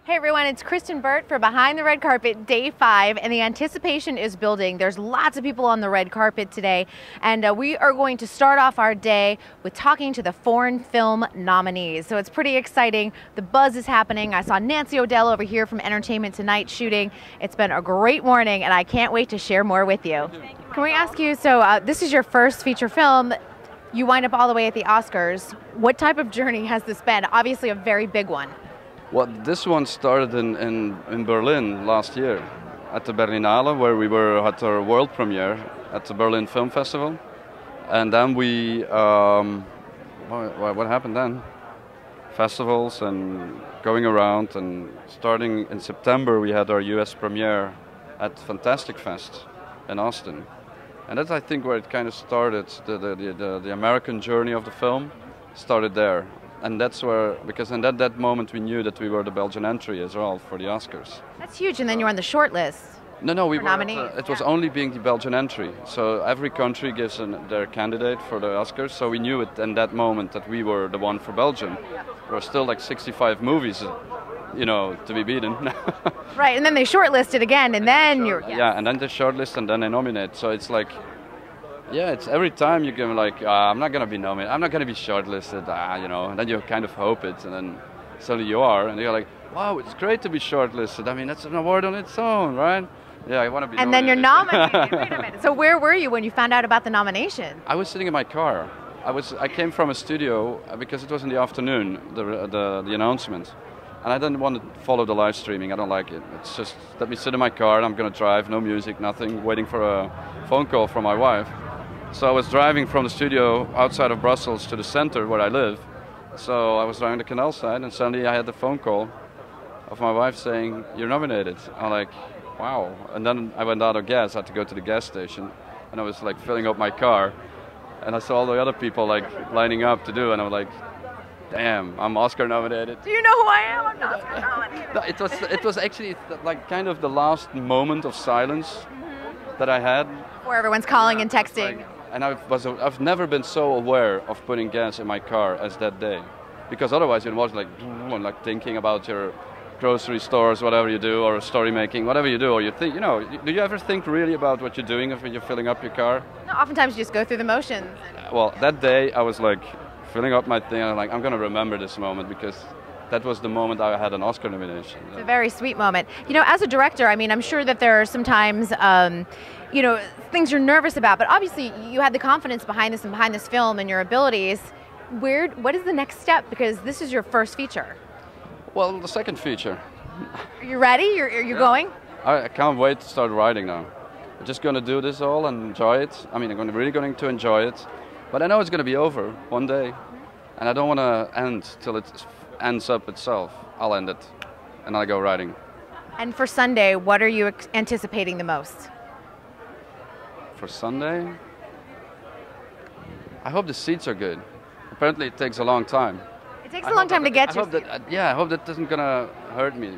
Hey everyone, it's Kristyn Burtt for Behind the Red Carpet, Day 5, and the anticipation is building. There's lots of people on the red carpet today, and we are going to start off our day with talking to the foreign film nominees. So it's pretty exciting. The buzz is happening. I saw Nancy O'Dell over here from Entertainment Tonight shooting. It's been a great morning, and I can't wait to share more with you. Can we ask you, so this is your first feature film. You wind up all the way at the Oscars. What type of journey has this been? Obviously a very big one. Well, this one started in Berlin last year at the Berlinale, where we were at our world premiere at the Berlin Film Festival. And then we, what happened then? Festivals and going around, and starting in September we had our US premiere at Fantastic Fest in Austin. And that's, I think, where it kind of started. The American journey of the film started there. And that's where, because in that moment we knew that we were the Belgian entry as well for the Oscars. That's huge, and then you're on the short list. No, we were. Nominees. It was only being the Belgian entry. So every country gives their candidate for the Oscars. So we knew it in that moment that we were the one for Belgium. There were still like 65 movies, you know, to be beaten. Right, and then they shortlisted again, and then you're... Yeah, and then they shortlist and then they nominate. So it's like, yeah, it's every time you can like, I'm not gonna be nominated, I'm not gonna be shortlisted, you know, and then you kind of hope it, and then suddenly you are, and you're like, wow, it's great to be shortlisted. I mean, that's an award on its own, right? Yeah, I want to be and nominated. Then you're nominated. Wait a minute. So where were you when you found out about the nomination? I was sitting in my car. I came from a studio because it was in the afternoon, the announcement. And I didn't want to follow the live streaming, I don't like it. It's just, let me sit in my car and I'm going to drive, no music, nothing, waiting for a phone call from my wife. So I was driving from the studio outside of Brussels to the center where I live. So I was driving the canal side, and suddenly I had the phone call of my wife saying, "You're nominated." I'm like, wow. And then I went out of gas, I had to go to the gas station, and I was like filling up my car. And I saw all the other people like lining up to do, and I was like, damn, I'm Oscar nominated. Do you know who I am? I'm not Oscar nominated. No, it was actually like kind of the last moment of silence that I had. Where everyone's calling and texting. And I've never been so aware of putting gas in my car as that day, because otherwise it was like thinking about your grocery stores, whatever you do, or story making, whatever you do, or you think, you know, do you ever think really about what you're doing when you're filling up your car? No, oftentimes you just go through the motions. Well, that day I was like filling up my thing, and I'm like, I'm gonna remember this moment because that was the moment I had an Oscar nomination. It's a very sweet moment. You know, as a director, I mean, I'm sure that there are sometimes, you know, things you're nervous about, but obviously you had the confidence behind this and behind this film and your abilities. What is the next step? Because this is your first feature. Well, the second feature. Are you ready? Are you going? I can't wait to start writing now. I'm just going to do this all and enjoy it. I mean, I'm really going to enjoy it. But I know it's going to be over one day. And I don't want to end till it ends up itself. I'll end it. And I'll go writing. And for Sunday, what are you anticipating the most? For Sunday? I hope the seats are good. Apparently it takes a long time. It takes a long time to get your seat. I hope that isn't going to hurt me.